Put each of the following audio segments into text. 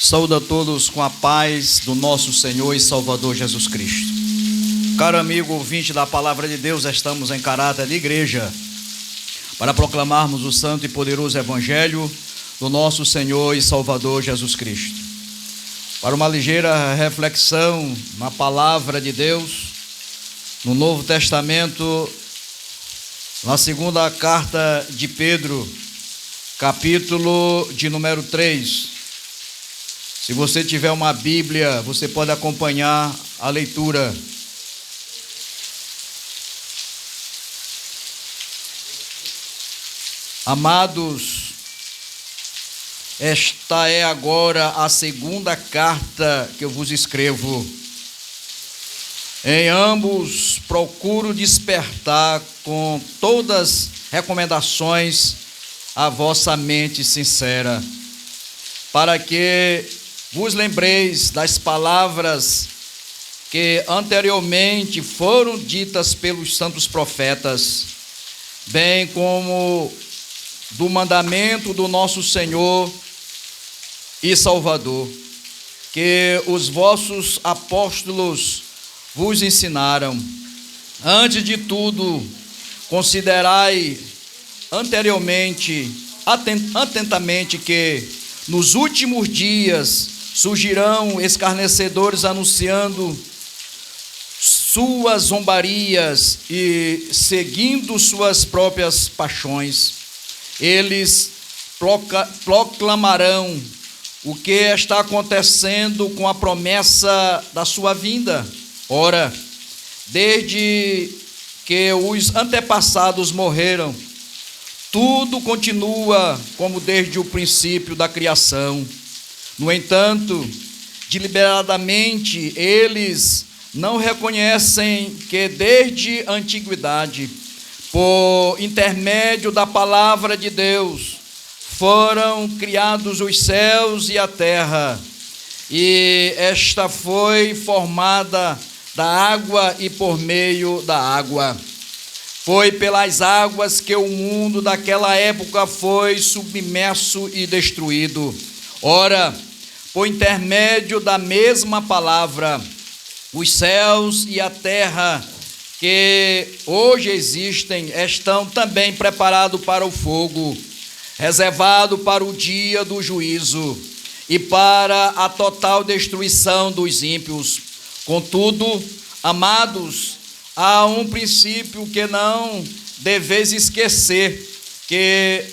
Saúdo a todos com a paz do nosso Senhor e Salvador Jesus Cristo. Caro amigo ouvinte da Palavra de Deus, estamos em caráter de igreja para proclamarmos o santo e poderoso Evangelho do nosso Senhor e Salvador Jesus Cristo. Para uma ligeira reflexão na Palavra de Deus, no Novo Testamento, na segunda carta de Pedro, capítulo de número 3. Se você tiver uma Bíblia, você pode acompanhar a leitura. Amados, esta é agora a segunda carta que eu vos escrevo. Em ambos procuro despertar com todas as recomendações a vossa mente sincera, para que vos lembreis das palavras que anteriormente foram ditas pelos santos profetas, bem como do mandamento do nosso Senhor e Salvador, que os vossos apóstolos vos ensinaram. Antes de tudo, considerai atentamente que nos últimos dias surgirão escarnecedores anunciando suas zombarias e seguindo suas próprias paixões. Eles proclamarão o que está acontecendo com a promessa da sua vinda. Ora, desde que os antepassados morreram, tudo continua como desde o princípio da criação. No entanto, deliberadamente, eles não reconhecem que desde a antiguidade, por intermédio da palavra de Deus, foram criados os céus e a terra, e esta foi formada da água e por meio da água. Foi pelas águas que o mundo daquela época foi submerso e destruído. Ora, por intermédio da mesma palavra, os céus e a terra que hoje existem estão também preparados para o fogo, reservado para o dia do juízo e para a total destruição dos ímpios. Contudo, amados, há um princípio que não deveis esquecer, que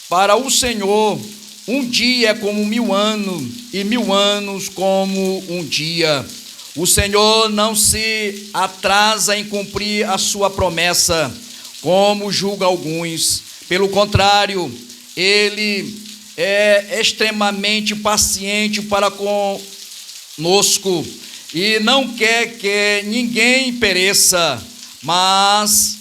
para o Senhor um dia é como 1000 anos, e 1000 anos como um dia. O Senhor não se atrasa em cumprir a sua promessa, como julga alguns. Pelo contrário, Ele é extremamente paciente para conosco e não quer que ninguém pereça, mas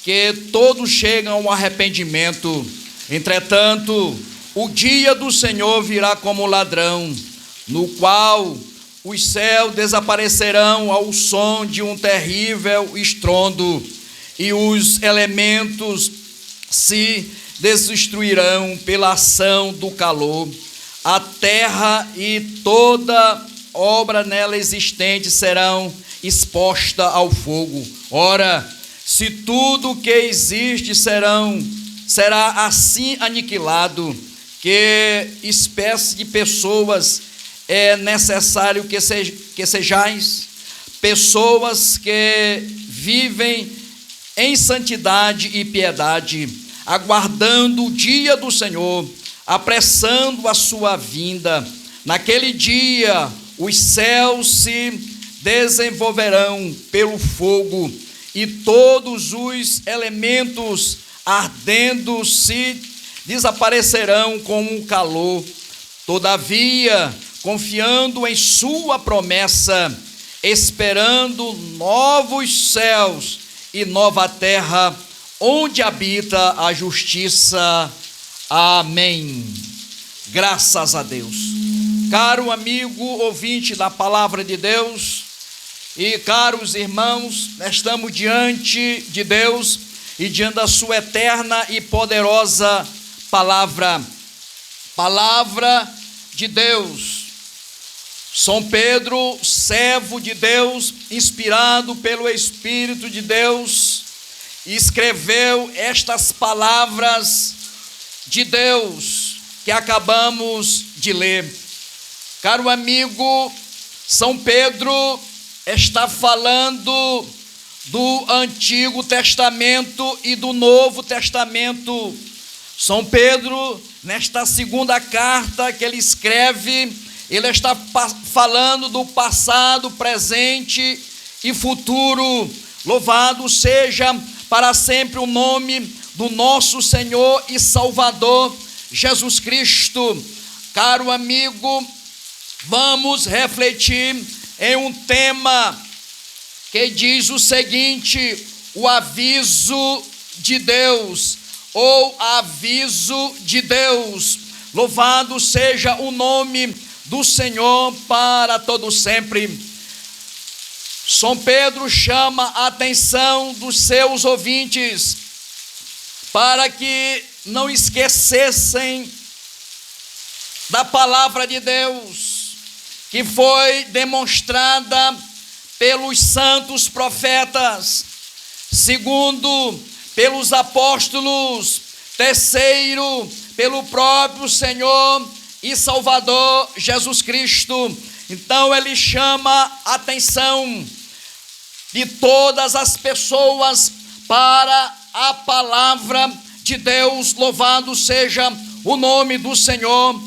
que todos cheguem ao arrependimento. Entretanto, o dia do Senhor virá como ladrão, no qual os céus desaparecerão ao som de um terrível estrondo, e os elementos se destruirão pela ação do calor. A terra e toda obra nela existente serão exposta ao fogo. Ora, se tudo que existe será assim aniquilado, que espécie de pessoas é necessário que sejais? Pessoas que vivem em santidade e piedade, aguardando o dia do Senhor, apressando a sua vinda. Naquele dia, os céus se desenvolverão pelo fogo, e todos os elementos ardendo se desaparecerão com o calor. Todavia, confiando em sua promessa, esperando novos céus e nova terra, onde habita a justiça. Amém. Graças a Deus. Caro amigo ouvinte da Palavra de Deus e caros irmãos, estamos diante de Deus e diante da sua eterna e poderosa palavra de Deus, São Pedro, servo de Deus, inspirado pelo Espírito de Deus, escreveu estas palavras de Deus que acabamos de ler. Caro amigo, São Pedro está falando do Antigo Testamento e do Novo Testamento. São Pedro, nesta segunda carta que ele escreve, ele está falando do passado, presente e futuro. Louvado seja para sempre o nome do nosso Senhor e Salvador Jesus Cristo. Caro amigo, vamos refletir em um tema que diz o seguinte: o aviso de Deus, ou aviso de Deus. Louvado seja o nome do Senhor para todo sempre. São Pedro chama a atenção dos seus ouvintes para que não esquecessem da palavra de Deus, que foi demonstrada pelos santos profetas, segundo, pelos apóstolos, terceiro, pelo próprio Senhor e Salvador Jesus Cristo. Então ele chama a atenção de todas as pessoas para a palavra de Deus. Louvado seja o nome do Senhor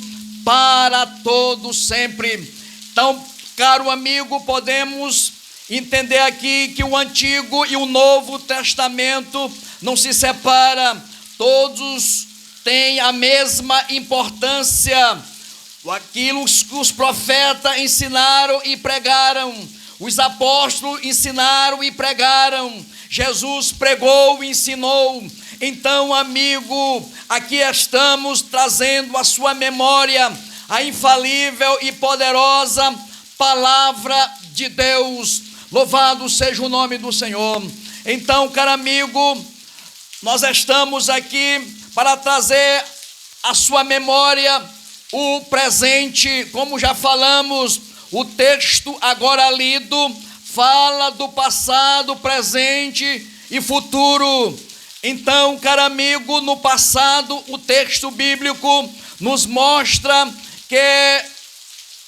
para todo sempre. Então, caro amigo, podemos entender aqui que o Antigo e o Novo Testamento não se separam, todos têm a mesma importância. Aquilo que os profetas ensinaram e pregaram, os apóstolos ensinaram e pregaram, Jesus pregou e ensinou. Então, amigo, aqui estamos trazendo à sua memória a infalível e poderosa palavra de Deus. Louvado seja o nome do Senhor. Então, caro amigo, nós estamos aqui para trazer à sua memória o presente. Como já falamos, o texto agora lido fala do passado, presente e futuro. Então, caro amigo, no passado, o texto bíblico nos mostra que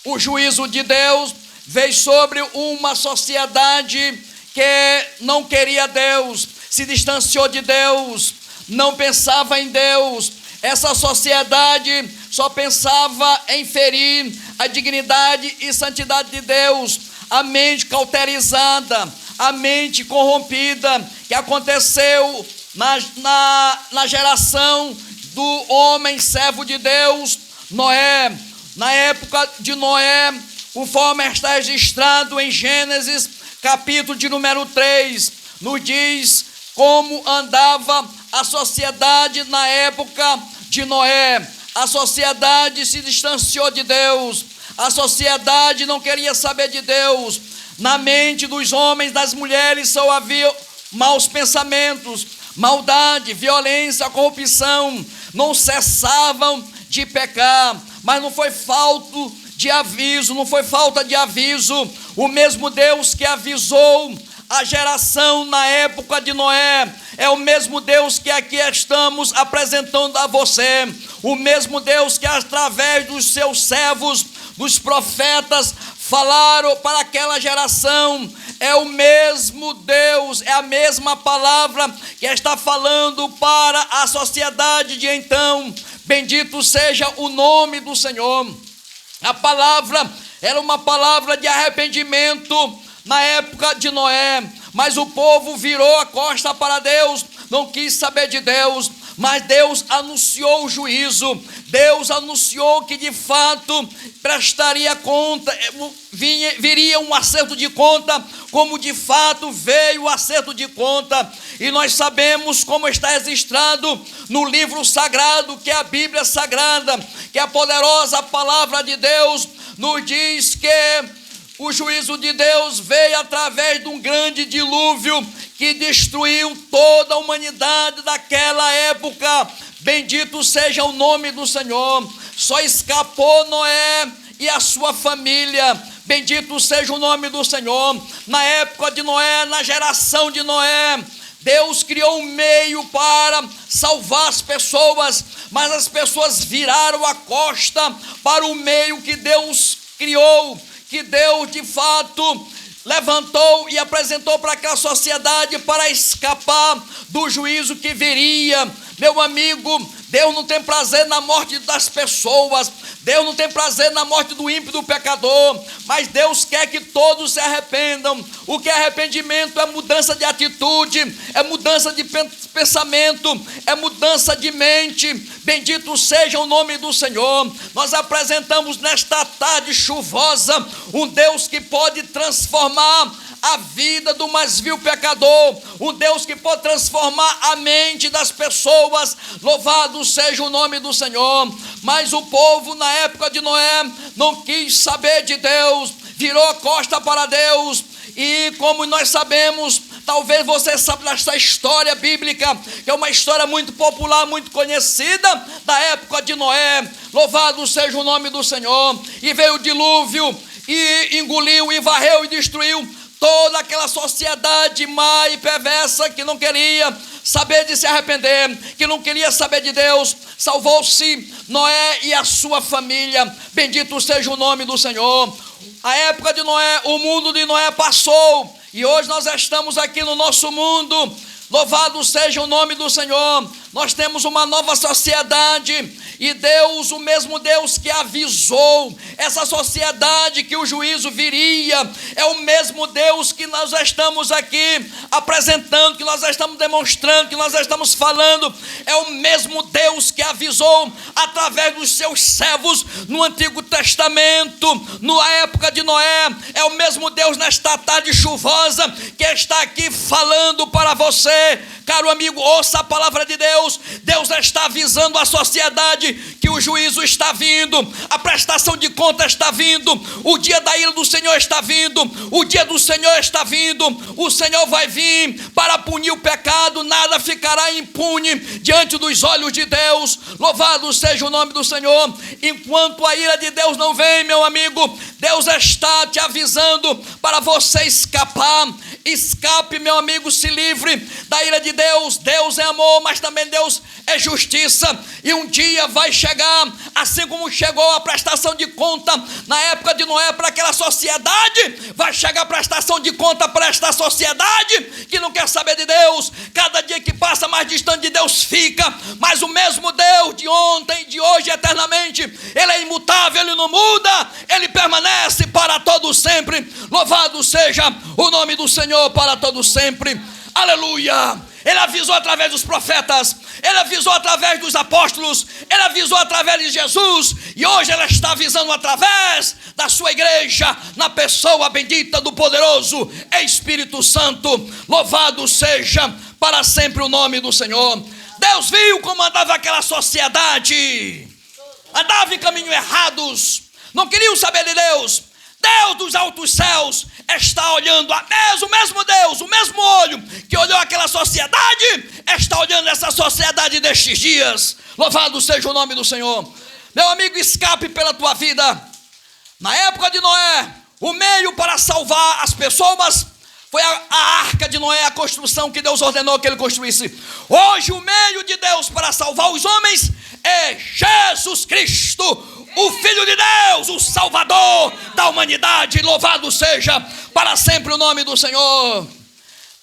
o juízo de Deus veio sobre uma sociedade que não queria Deus, se distanciou de Deus, não pensava em Deus. Essa sociedade só pensava em ferir a dignidade e santidade de Deus. A mente cauterizada, a mente corrompida, que aconteceu na geração do homem servo de Deus, Noé. Na época de Noé, conforme está registrado em Gênesis, capítulo de número 3, nos diz como andava a sociedade na época de Noé. A sociedade se distanciou de Deus, a sociedade não queria saber de Deus. Na mente dos homens e das mulheres só havia maus pensamentos, maldade, violência, corrupção, não cessavam de pecar. Mas não foi falta de aviso, não foi falta de aviso. O mesmo Deus que avisou a geração na época de Noé é o mesmo Deus que aqui estamos apresentando a você. O mesmo Deus que através dos seus servos, dos profetas, falaram para aquela geração. É o mesmo Deus, é a mesma palavra que está falando para a sociedade de então. Bendito seja o nome do Senhor. A palavra era uma palavra de arrependimento na época de Noé, mas o povo virou a costa para Deus, não quis saber de Deus. Mas Deus anunciou o juízo, Deus anunciou que de fato prestaria conta, viria um acerto de conta, como de fato veio o acerto de conta. E nós sabemos, como está registrado no livro sagrado, que é a Bíblia Sagrada, que é a poderosa palavra de Deus, nos diz que o juízo de Deus veio através de um grande dilúvio que destruiu toda a humanidade daquela época. Bendito seja o nome do Senhor. Só escapou Noé e a sua família. Bendito seja o nome do Senhor. Na época de Noé, na geração de Noé, Deus criou um meio para salvar as pessoas, mas as pessoas viraram a costa para o meio que Deus criou, que Deus de fato levantou e apresentou para aquela sociedade para escapar do juízo que viria. Meu amigo, Deus não tem prazer na morte das pessoas, Deus não tem prazer na morte do ímpio, do pecador, mas Deus quer que todos se arrependam. O que é arrependimento? É mudança de atitude, é mudança de pensamento, é mudança de mente. Bendito seja o nome do Senhor. Nós apresentamos nesta tarde chuvosa um Deus que pode transformar a vida do mais vil pecador, um Deus que pode transformar a mente das pessoas. Louvado seja o nome do Senhor. Mas o povo na época de Noé não quis saber de Deus, virou a costa para Deus. E como nós sabemos, talvez você saiba desta história bíblica, que é uma história muito popular, muito conhecida, da época de Noé. Louvado seja o nome do Senhor. E veio o dilúvio e engoliu e varreu e destruiu toda aquela sociedade má e perversa que não queria saber de se arrepender, que não queria saber de Deus. Salvou-se Noé e a sua família. Bendito seja o nome do Senhor. A época de Noé, o mundo de Noé passou, e hoje nós estamos aqui no nosso mundo. Louvado seja o nome do Senhor. Nós temos uma nova sociedade, e Deus, o mesmo Deus que avisou essa sociedade que o juízo viria, é o mesmo Deus que nós estamos aqui apresentando, que nós estamos demonstrando, que nós estamos falando. É o mesmo Deus que avisou através dos seus servos no Antigo Testamento, na época de Noé. É o mesmo Deus nesta tarde chuvosa que está aqui falando para você. Caro amigo, ouça a palavra de Deus. Deus está avisando a sociedade que o juízo está vindo, a prestação de contas está vindo, o dia da ira do Senhor está vindo, o dia do Senhor está vindo. O Senhor vai vir para punir o pecado, nada ficará impune diante dos olhos de Deus. Louvado seja o nome do Senhor. Enquanto a ira de Deus não vem, meu amigo, Deus está te avisando para você escapar. Escape, meu amigo, se livre da ira de Deus. Deus é amor, mas também Deus é justiça, e um dia vai chegar, assim como chegou a prestação de conta na época de Noé para aquela sociedade, vai chegar a prestação de conta para esta sociedade que não quer saber de Deus. Cada dia que passa, mais distante de Deus fica, mas o mesmo Deus de ontem, de hoje, eternamente, Ele é imutável, Ele não muda, Ele permanece para todo sempre. Louvado seja o nome do Senhor para todo sempre. Aleluia! Ele avisou através dos profetas, Ele avisou através dos apóstolos, Ele avisou através de Jesus, e hoje Ele está avisando através da sua igreja, na pessoa bendita do poderoso Espírito Santo. Louvado seja para sempre o nome do Senhor. Deus viu como andava aquela sociedade, andava em caminhos errados, não queriam saber de Deus. Deus dos altos céus está olhando, o mesmo Deus, o mesmo olho que olhou aquela sociedade, está olhando essa sociedade destes dias. Louvado seja o nome do Senhor. Meu amigo, escape pela tua vida. Na época de Noé, o meio para salvar as pessoas foi a arca de Noé, a construção que Deus ordenou que ele construísse. Hoje o meio de Deus para salvar os homens é Jesus Cristo, o Filho de Deus, o Salvador da humanidade. Louvado seja para sempre o nome do Senhor.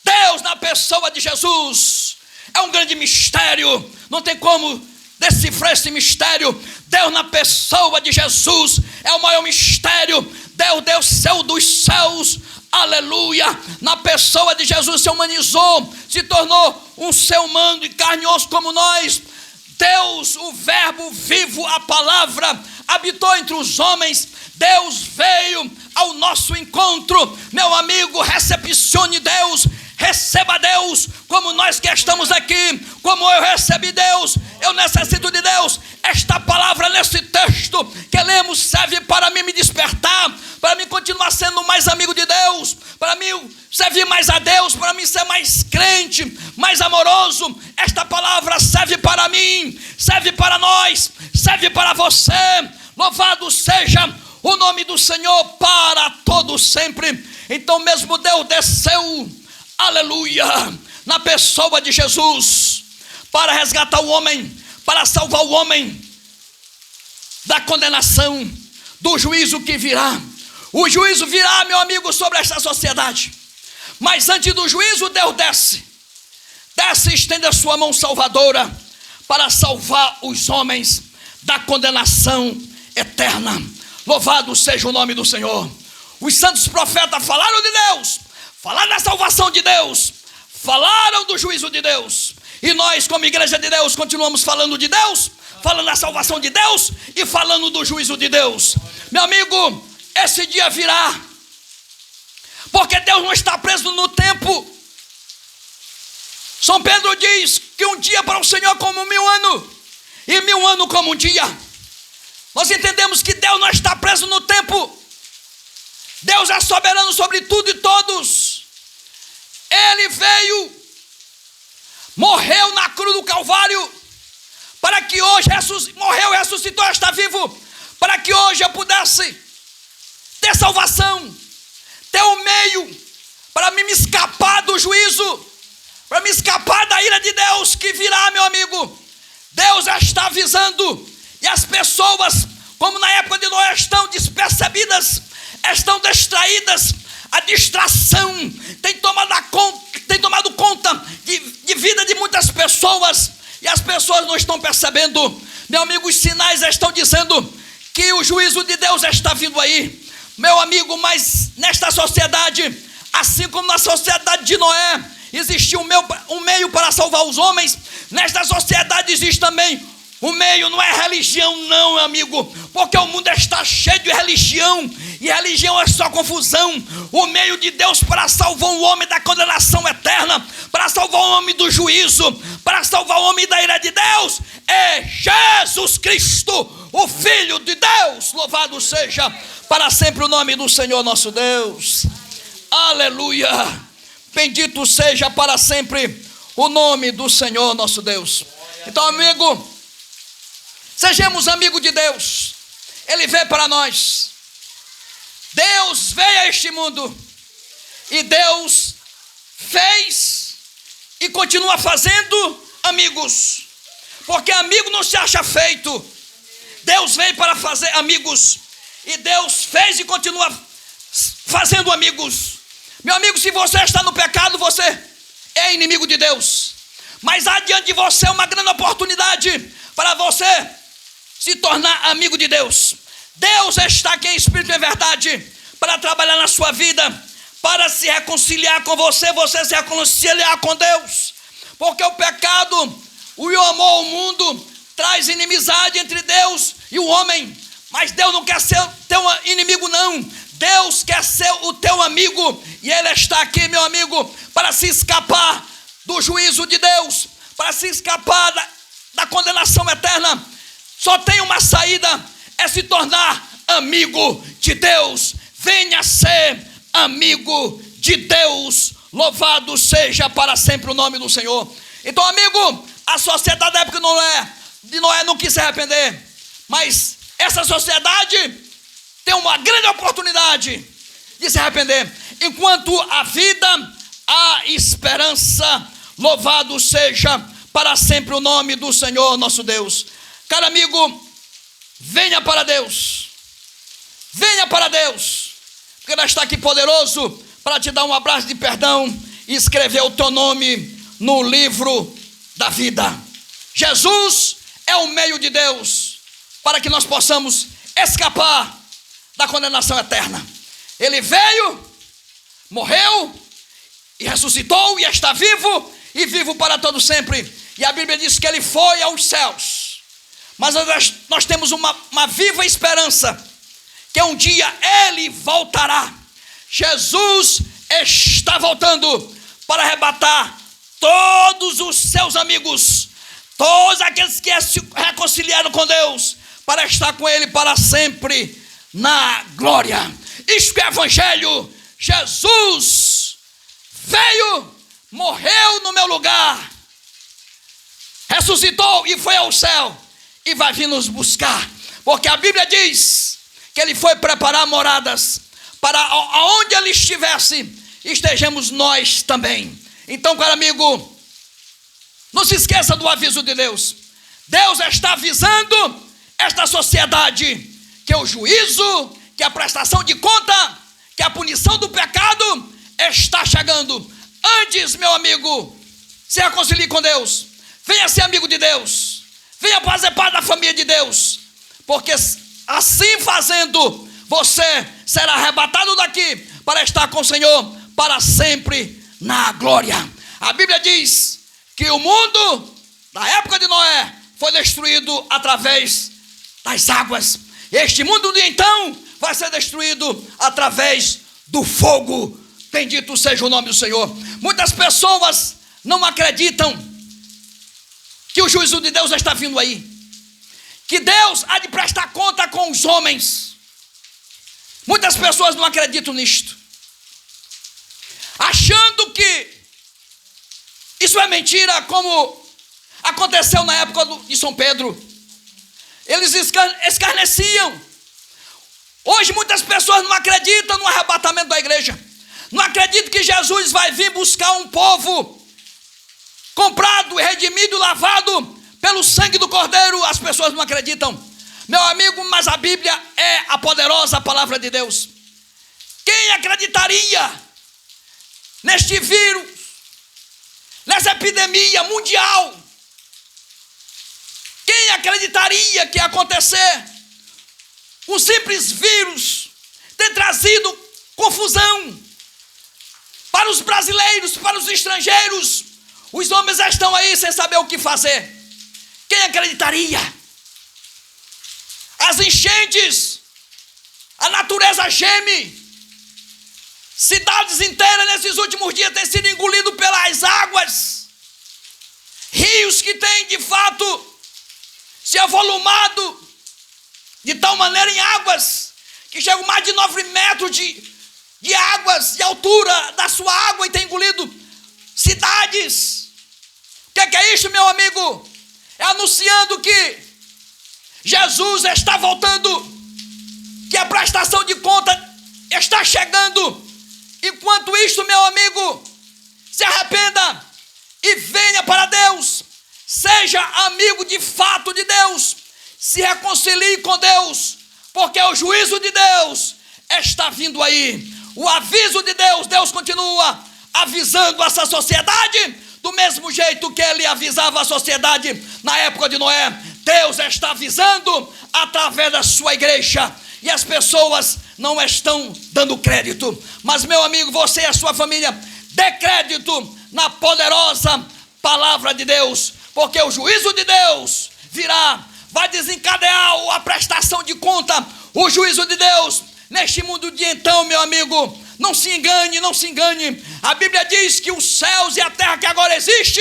Deus na pessoa de Jesus é um grande mistério, não tem como decifrar esse mistério. Deus na pessoa de Jesus é o maior mistério. Deus desceu dos céus, aleluia, na pessoa de Jesus se humanizou, se tornou um ser humano e carne e osso como nós. Deus, o verbo vivo, a palavra, habitou entre os homens. Deus veio ao nosso encontro. Meu amigo, recepcione Deus, receba Deus, como nós que estamos aqui, como eu recebi Deus, eu necessito de Deus. Esta palavra nesse texto que lemos serve para mim me despertar, para mim continuar sendo mais amigo de Deus, para mim servir mais a Deus, para mim ser mais crente, mais amoroso. Esta palavra serve para mim, serve para nós, serve para você. Louvado seja o nome do Senhor para todo sempre. Então mesmo Deus desceu, aleluia, na pessoa de Jesus, para resgatar o homem, para salvar o homem da condenação, do juízo que virá. O juízo virá, meu amigo, sobre esta sociedade. Mas antes do juízo, Deus desce e estende a sua mão salvadora para salvar os homens da condenação eterna. Louvado seja o nome do Senhor. Os santos profetas falaram de Deus, falaram da salvação de Deus, falaram do juízo de Deus. E nós, como igreja de Deus, continuamos falando de Deus, falando da salvação de Deus e falando do juízo de Deus. Meu amigo, esse dia virá, porque Deus não está preso no tempo. São Pedro diz que um dia para o Senhor como 1000 anos, e 1000 anos como um dia. Nós entendemos que Deus não está preso no tempo. Deus é soberano sobre tudo e todos. Ele veio, morreu na cruz do Calvário, para que hoje morreu, ressuscitou, está vivo, para que hoje eu pudesse ter salvação, ter um meio para me escapar do juízo, para me escapar da ira de Deus que virá, meu amigo. Deus já está avisando, e as pessoas, como na época de Noé, estão despercebidas, estão distraídas. A distração tem tomado conta de vida de muitas pessoas, e as pessoas não estão percebendo. Meu amigo, os sinais estão dizendo que o juízo de Deus está vindo aí, meu amigo. Mas nesta sociedade, assim como na sociedade de Noé existiu um meio para salvar os homens, nesta sociedade existe também um meio. Não é religião não, meu amigo, porque o mundo está cheio de religião, e religião é só confusão. O meio de Deus para salvar o homem da condenação eterna, para salvar o homem do juízo, para salvar o homem da ira de Deus, é Jesus Cristo, o Filho de Deus. Louvado seja para sempre o nome do Senhor nosso Deus. Aleluia. Bendito seja para sempre o nome do Senhor nosso Deus. Então, amigo, sejamos amigos de Deus. Ele veio para nós. Deus veio a este mundo, e Deus fez e continua fazendo amigos, porque amigo não se acha feito. Deus veio para fazer amigos, e Deus fez e continua fazendo amigos. Meu amigo, se você está no pecado, você é inimigo de Deus, mas há diante de você uma grande oportunidade para você se tornar amigo de Deus. Deus está aqui em espírito e em verdade para trabalhar na sua vida, para se reconciliar com você, você se reconciliar com Deus, porque o pecado, o amor ao mundo, traz inimizade entre Deus e o homem. Mas Deus não quer ser teu inimigo não, Deus quer ser o teu amigo, e Ele está aqui, meu amigo, para se escapar do juízo de Deus, para se escapar da condenação eterna. Só tem uma saída, é se tornar amigo de Deus. Venha ser amigo de Deus. Louvado seja para sempre o nome do Senhor. Então, amigo, a sociedade da época de Noé não quis se arrepender, mas essa sociedade tem uma grande oportunidade de se arrepender. Enquanto a vida, há esperança. Louvado seja para sempre o nome do Senhor nosso Deus. Caro amigo, venha para Deus. Venha para Deus, porque Ele está aqui poderoso para te dar um abraço de perdão e escrever o teu nome no livro da vida. Jesus é o meio de Deus para que nós possamos escapar da condenação eterna. Ele veio, morreu e ressuscitou, e está vivo, e vivo para todo sempre. E a Bíblia diz que Ele foi aos céus, mas nós temos uma viva esperança, que um dia Ele voltará. Jesus está voltando para arrebatar todos os seus amigos, todos aqueles que se reconciliaram com Deus, para estar com Ele para sempre na glória. Isto é evangelho. Jesus veio, morreu no meu lugar, ressuscitou e foi ao céu, e vai vir nos buscar, porque a Bíblia diz que ele foi preparar moradas para aonde ele estivesse, estejamos nós também. Então, caro amigo, não se esqueça do aviso de Deus. Deus está avisando esta sociedade que o juízo, que a prestação de conta, que a punição do pecado está chegando. Antes, meu amigo, se reconcilie com Deus. Venha ser amigo de Deus. Venha fazer parte da família de Deus. Porque assim fazendo, você será arrebatado daqui para estar com o Senhor para sempre na glória. A Bíblia diz que o mundo da época de Noé foi destruído através das águas. Este mundo de então vai ser destruído através do fogo. Bendito seja o nome do Senhor. Muitas pessoas não acreditam que o juízo de Deus está vindo aí, que Deus há de prestar conta com os homens. Muitas pessoas não acreditam nisto, achando que isso é mentira, como aconteceu na época de São Pedro. Eles escarneciam. Hoje muitas pessoas não acreditam no arrebatamento da igreja. Não acreditam que Jesus vai vir buscar um povo comprado, redimido, lavado pelo sangue do Cordeiro. As pessoas não acreditam. Meu amigo, mas a Bíblia é a poderosa palavra de Deus. Quem acreditaria neste vírus, nessa epidemia mundial? Quem acreditaria que ia acontecer um simples vírus ter trazido confusão para os brasileiros, para os estrangeiros? Os homens já estão aí sem saber o que fazer. Quem acreditaria? As enchentes, a natureza geme. Cidades inteiras nesses últimos dias têm sido engolidas pelas águas. Rios que têm de fato se avolumado de tal maneira em águas que chegam mais de 9 metros de águas, de altura da sua água, e tem engolido cidades. O que é isso, meu amigo? É anunciando que Jesus está voltando, que a prestação de conta está chegando. Enquanto isso, meu amigo, se arrependa e venha para Deus. Seja amigo de fato de Deus. Se reconcilie com Deus, porque o juízo de Deus está vindo aí. O aviso de Deus, Deus continua avisando essa sociedade do mesmo jeito que ele avisava a sociedade na época de Noé. Deus está avisando através da sua igreja, e as pessoas não estão dando crédito. Mas, meu amigo, você e a sua família, dê crédito na poderosa palavra de Deus, porque o juízo de Deus virá, vai desencadear a prestação de conta. O juízo de Deus neste mundo de então, meu amigo, não se engane, não se engane. A Bíblia diz que os céus e a terra que agora existe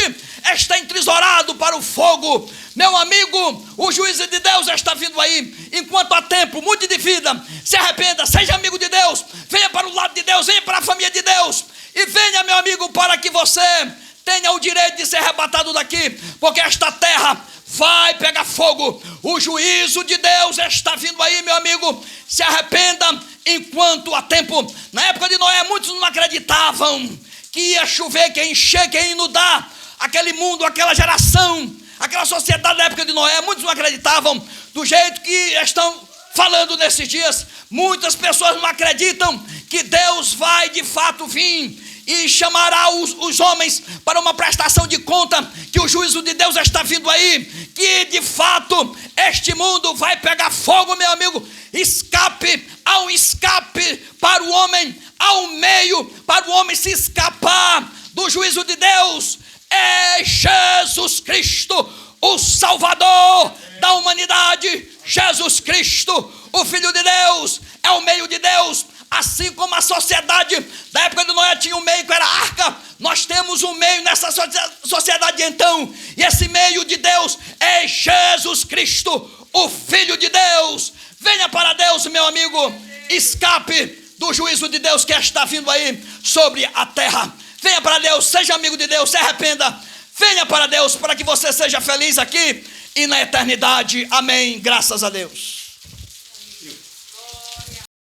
está entesourado para o fogo. Meu amigo, o juízo de Deus está vindo aí. Enquanto há tempo, mude de vida, se arrependa, seja amigo de Deus, venha para o lado de Deus, venha para a família de Deus, e venha, meu amigo, para que você tenha o direito de ser arrebatado daqui, porque esta terra vai pegar fogo. O juízo de Deus está vindo aí, meu amigo. Se arrependa enquanto há tempo. Na época de Noé, muitos não acreditavam que ia chover, que ia encher, que ia inundar aquele mundo, aquela geração, aquela sociedade da época de Noé. Muitos não acreditavam do jeito que estão falando nesses dias. Muitas pessoas não acreditam que Deus vai de fato vir e chamará os homens para uma prestação de conta, que o juízo de Deus está vindo aí, que de fato este mundo vai pegar fogo, meu amigo. Escape, há um escape para o homem, há um meio para o homem se escapar do juízo de Deus. É Jesus Cristo, o Salvador da humanidade. Jesus Cristo, o Filho de Deus, é o meio de Deus. Assim como a sociedade da época de Noé tinha um meio que era a arca, nós temos um meio nessa sociedade então, e esse meio de Deus é Jesus Cristo, o Filho de Deus. Venha para Deus, meu amigo, escape do juízo de Deus que está vindo aí sobre a terra. Venha para Deus, seja amigo de Deus, se arrependa, venha para Deus, para que você seja feliz aqui e na eternidade. Amém, graças a Deus.